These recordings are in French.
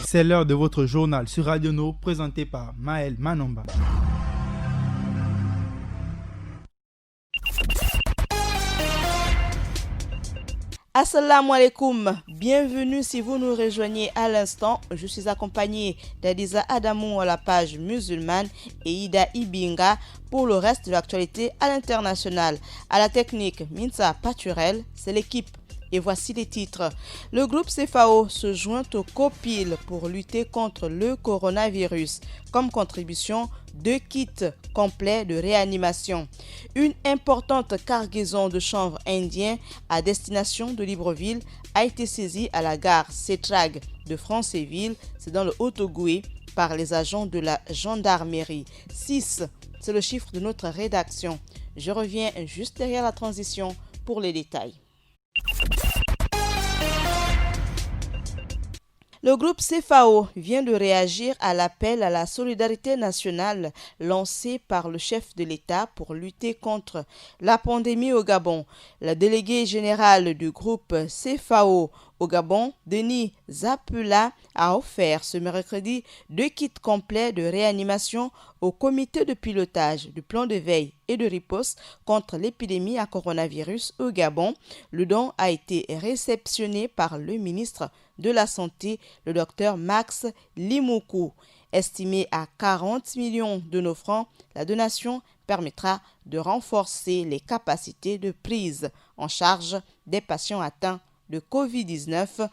C'est l'heure de votre journal sur Radio No, présenté par Maël Manomba. Assalamu alaikum, bienvenue si vous nous rejoignez à l'instant. Je suis accompagnée d'Adiza Adamou à la page musulmane et Ida Ibinga pour le reste de l'actualité à l'international. À la technique, Minsa Paturel, c'est l'équipe. Et voici les titres. Le groupe CFAO se joint au COPIL pour lutter contre le coronavirus. Comme contribution, 2 kits complets de réanimation. Une importante cargaison de chanvre indien à destination de Libreville a été saisie à la gare Setrag de Francéville, c'est dans le Haut-Ogooué, par les agents de la gendarmerie. 6, c'est le chiffre de notre rédaction. Je reviens juste derrière la transition pour les détails. Le groupe CFAO vient de réagir à l'appel à la solidarité nationale lancé par le chef de l'État pour lutter contre la pandémie au Gabon. Le délégué général du groupe CFAO au Gabon, Denis Zapula, a offert ce mercredi 2 kits complets de réanimation au comité de pilotage du plan de veille et de riposte contre l'épidémie à coronavirus au Gabon. Le don a été réceptionné par le ministre de la Santé, le docteur Max Limoukou. Estimé à 40 millions de nos francs, la donation permettra de renforcer les capacités de prise en charge des patients atteints de Covid-19.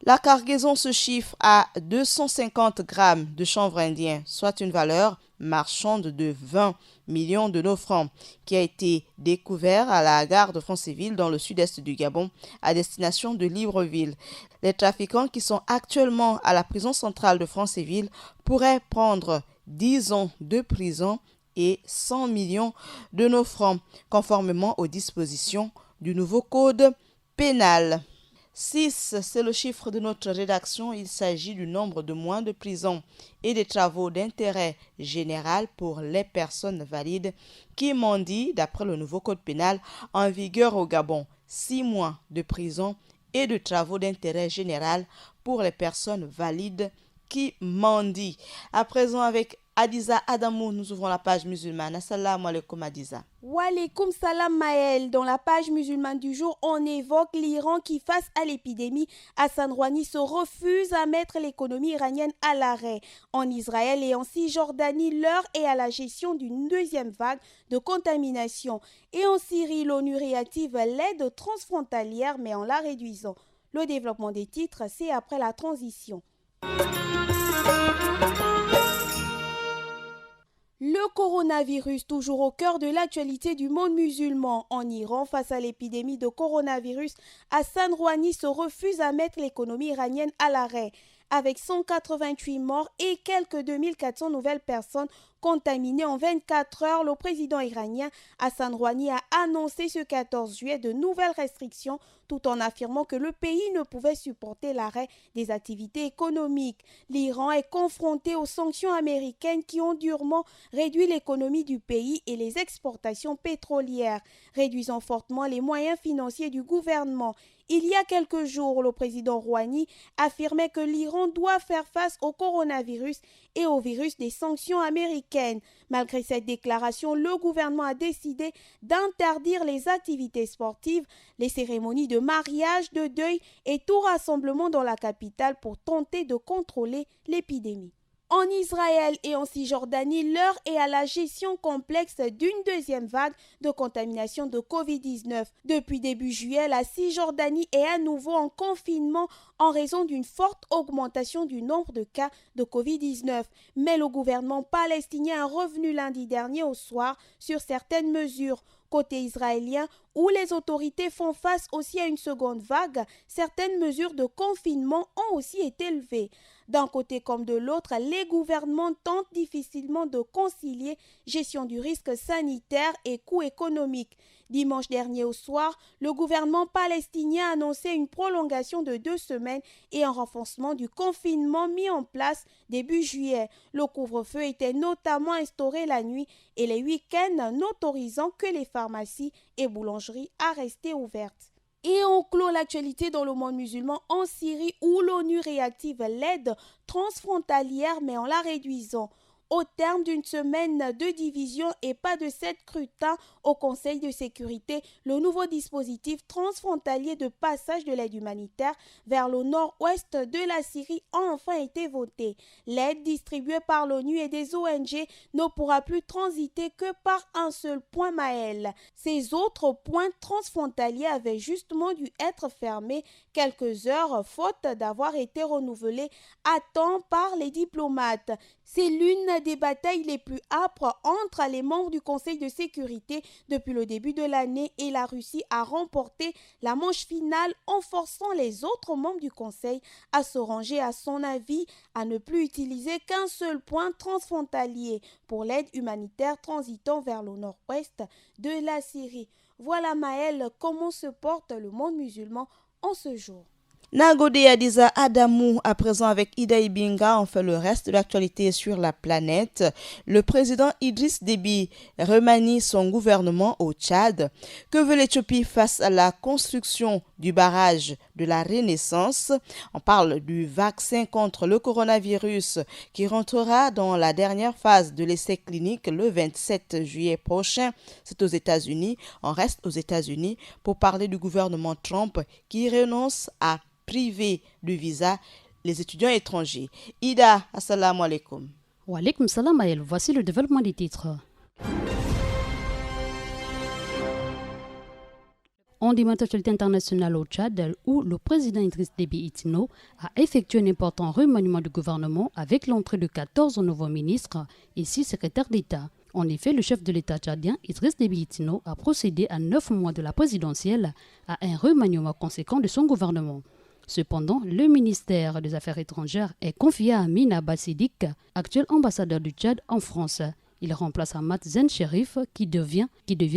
La cargaison se chiffre à 250 grammes de chanvre indien, soit une valeur marchande de 20 millions de nos francs, qui a été découvert à la gare de Francéville dans le sud-est du Gabon, à destination de Libreville. Les trafiquants qui sont actuellement à la prison centrale de Francéville pourraient prendre 10 ans de prison et 100 millions de nos francs, conformément aux dispositions du nouveau code pénal. 6, c'est le chiffre de notre rédaction. Il s'agit du nombre de mois de prison et des travaux d'intérêt général pour les personnes valides qui mendient d'après le nouveau code pénal en vigueur au Gabon. 6 mois de prison et de travaux d'intérêt général pour les personnes valides qui mendient. À présent, avec Adiza Adamou, nous ouvrons la page musulmane. Assalamu alaikum Adiza. Wa alaikum salam Maël. Dans la page musulmane du jour, on évoque l'Iran qui, face à l'épidémie, Hassan Rouhani se refuse à mettre l'économie iranienne à l'arrêt. En Israël et en Cisjordanie, l'heure est à la gestion d'une deuxième vague de contamination. Et en Syrie, l'ONU réactive l'aide transfrontalière mais en la réduisant. Le développement des titres, c'est après la transition. Le coronavirus, toujours au cœur de l'actualité du monde musulman. En Iran, face à l'épidémie de coronavirus, Hassan Rouhani se refuse à mettre l'économie iranienne à l'arrêt. Avec 188 morts et quelques 2400 nouvelles personnes contaminées en 24 heures, le président iranien Hassan Rouhani a annoncé ce 14 juillet de nouvelles restrictions tout en affirmant que le pays ne pouvait supporter l'arrêt des activités économiques. L'Iran est confronté aux sanctions américaines qui ont durement réduit l'économie du pays et les exportations pétrolières, réduisant fortement les moyens financiers du gouvernement. Il y a quelques jours, le président Rouhani affirmait que l'Iran doit faire face au coronavirus et au virus des sanctions américaines. Malgré cette déclaration, le gouvernement a décidé d'interdire les activités sportives, les cérémonies de mariage, de deuil et tout rassemblement dans la capitale pour tenter de contrôler l'épidémie. En Israël et en Cisjordanie, l'heure est à la gestion complexe d'une deuxième vague de contamination de Covid-19. Depuis début juillet, la Cisjordanie est à nouveau en confinement en raison d'une forte augmentation du nombre de cas de Covid-19. Mais le gouvernement palestinien est revenu lundi dernier au soir sur certaines mesures. Côté israélien, où les autorités font face aussi à une seconde vague, certaines mesures de confinement ont aussi été levées. D'un côté comme de l'autre, les gouvernements tentent difficilement de concilier gestion du risque sanitaire et coûts économiques. Dimanche dernier au soir, le gouvernement palestinien a annoncé une prolongation de 2 semaines et un renforcement du confinement mis en place début juillet. Le couvre-feu était notamment instauré la nuit et les week-ends, n'autorisant que les pharmacies et boulangeries à rester ouvertes. Et on clôt l'actualité dans le monde musulman en Syrie où l'ONU réactive l'aide transfrontalière mais en la réduisant. Au terme d'une semaine de division et pas de scrutin au Conseil de sécurité, le nouveau dispositif transfrontalier de passage de l'aide humanitaire vers le nord-ouest de la Syrie a enfin été voté. L'aide distribuée par l'ONU et des ONG ne pourra plus transiter que par un seul point Maël. Ces autres points transfrontaliers avaient justement dû être fermés quelques heures faute d'avoir été renouvelés à temps par les diplomates. C'est l'une des batailles les plus âpres entre les membres du Conseil de sécurité depuis le début de l'année et la Russie a remporté la manche finale en forçant les autres membres du Conseil à se ranger à son avis, à ne plus utiliser qu'un seul point transfrontalier pour l'aide humanitaire transitant vers le nord-ouest de la Syrie. Voilà Maël, comment se porte le monde musulman en ce jour. Nagode Adiza Adamou, à présent avec Ida Ibinga, on fait le reste de l'actualité sur la planète. Le président Idriss Déby remanie son gouvernement au Tchad. Que veut l'Éthiopie face à la construction du barrage de la Renaissance? On parle du vaccin contre le coronavirus qui rentrera dans la dernière phase de l'essai clinique le 27 juillet prochain. C'est aux États-Unis. On reste aux États-Unis pour parler du gouvernement Trump qui renonce à privé de visa les étudiants étrangers. Ida, assalamu alaikum. Wa alaikum salam Maël. Voici le développement des titres. On demande l'actualité internationale au Tchad où le président Idriss Déby Itno a effectué un important remaniement du gouvernement avec l'entrée de 14 nouveaux ministres et 6 secrétaires d'État. En effet, le chef de l'État tchadien, Idriss Déby Itno, a procédé à 9 mois de la présidentielle à un remaniement conséquent de son gouvernement. Cependant, le ministère des Affaires étrangères est confié à Amin Abbas Sidik, actuel ambassadeur du Tchad en France. Il remplace Ahmad Zen Sherif qui devient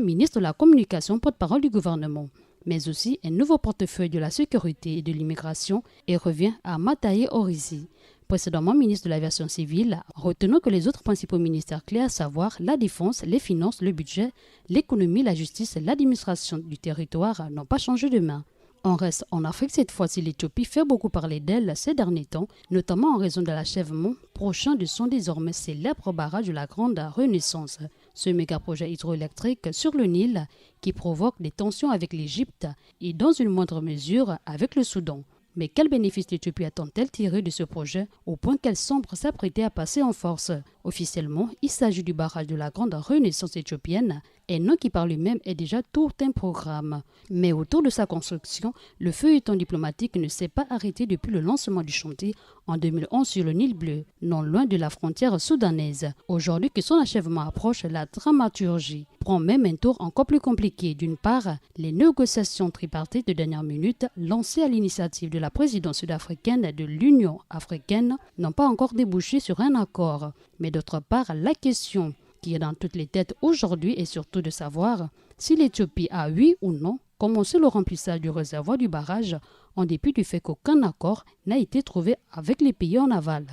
ministre de la Communication, porte-parole du gouvernement, mais aussi un nouveau portefeuille de la sécurité et de l'immigration et revient à Mataye Orissi, précédemment ministre de l'aviation civile. Retenons que les autres principaux ministères clés, à savoir la défense, les finances, le budget, l'économie, la justice et l'administration du territoire, n'ont pas changé de main. On reste en Afrique cette fois-ci. L'Éthiopie fait beaucoup parler d'elle ces derniers temps, notamment en raison de l'achèvement prochain de son désormais célèbre barrage de la Grande Renaissance. Ce méga-projet hydroélectrique sur le Nil qui provoque des tensions avec l'Égypte et dans une moindre mesure avec le Soudan. Mais quel bénéfice l'Éthiopie attend-elle tirer de ce projet au point qu'elle semble s'apprêter à passer en force? Officiellement, il s'agit du barrage de la Grande Renaissance éthiopienne, un nom qui par lui-même est déjà tout un programme. Mais autour de sa construction, le feuilleton diplomatique ne s'est pas arrêté depuis le lancement du chantier en 2011 sur le Nil bleu, non loin de la frontière soudanaise. Aujourd'hui que son achèvement approche, la dramaturgie prend même un tour encore plus compliqué. D'une part, les négociations tripartites de dernière minute, lancées à l'initiative de la présidence sud-africaine de l'Union africaine, n'ont pas encore débouché sur un accord. Mais d'autre part, la question qui est dans toutes les têtes aujourd'hui est surtout de savoir si l'Éthiopie a oui ou non commencé le remplissage du réservoir du barrage en dépit du fait qu'aucun accord n'a été trouvé avec les pays en aval.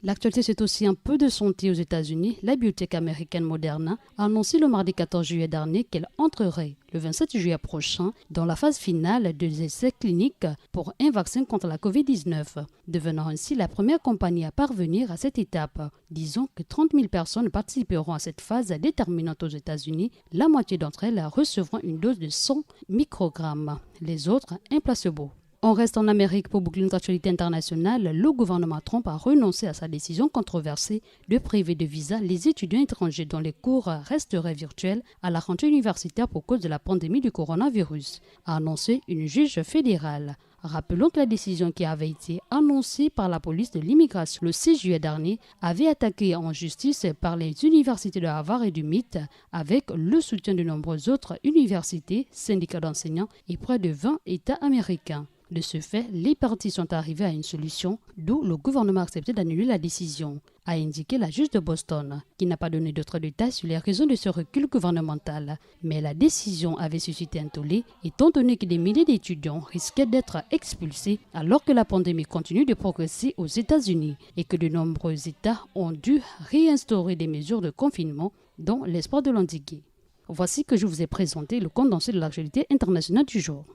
L'actualité, c'est aussi un peu de santé aux États-Unis. La biotech américaine Moderna a annoncé le mardi 14 juillet dernier qu'elle entrerait le 27 juillet prochain dans la phase finale des essais cliniques pour un vaccin contre la COVID-19, devenant ainsi la première compagnie à parvenir à cette étape. Disons que 30 000 personnes participeront à cette phase déterminante aux États-Unis. La moitié d'entre elles recevront une dose de 100 microgrammes, les autres un placebo. On reste en Amérique pour boucler notre actualité internationale. Le gouvernement Trump a renoncé à sa décision controversée de priver de visa les étudiants étrangers dont les cours resteraient virtuels à la rentrée universitaire pour cause de la pandémie du coronavirus, a annoncé une juge fédérale. Rappelons que la décision qui avait été annoncée par la police de l'immigration le 6 juillet dernier avait attaqué en justice par les universités de Harvard et du MIT avec le soutien de nombreuses autres universités, syndicats d'enseignants et près de 20 États américains. De ce fait, les partis sont arrivés à une solution, d'où le gouvernement a accepté d'annuler la décision, a indiqué la juge de Boston, qui n'a pas donné d'autres détails sur les raisons de ce recul gouvernemental. Mais la décision avait suscité un tollé, étant donné que des milliers d'étudiants risquaient d'être expulsés alors que la pandémie continue de progresser aux États-Unis et que de nombreux États ont dû réinstaurer des mesures de confinement, dont l'espoir de l'endiguer. Voici que je vous ai présenté le condensé de l'actualité internationale du jour.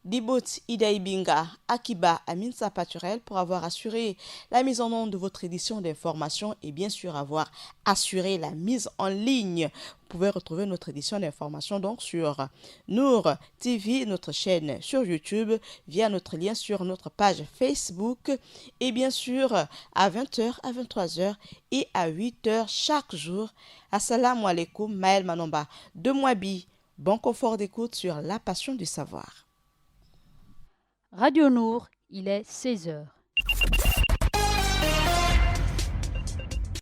Dibot Idaibinga, Akiba Aminsa Paturel pour avoir assuré la mise en onde de votre édition d'information et bien sûr avoir assuré la mise en ligne. Vous pouvez retrouver notre édition d'information donc sur Nour TV, notre chaîne sur YouTube, via notre lien sur notre page Facebook et bien sûr à 20h, à 23h et à 8h chaque jour. Assalamu alaikum, Maël Manomba de Mouabi. Bon confort d'écoute sur La Passion du Savoir. Radio Nour, il est 16h.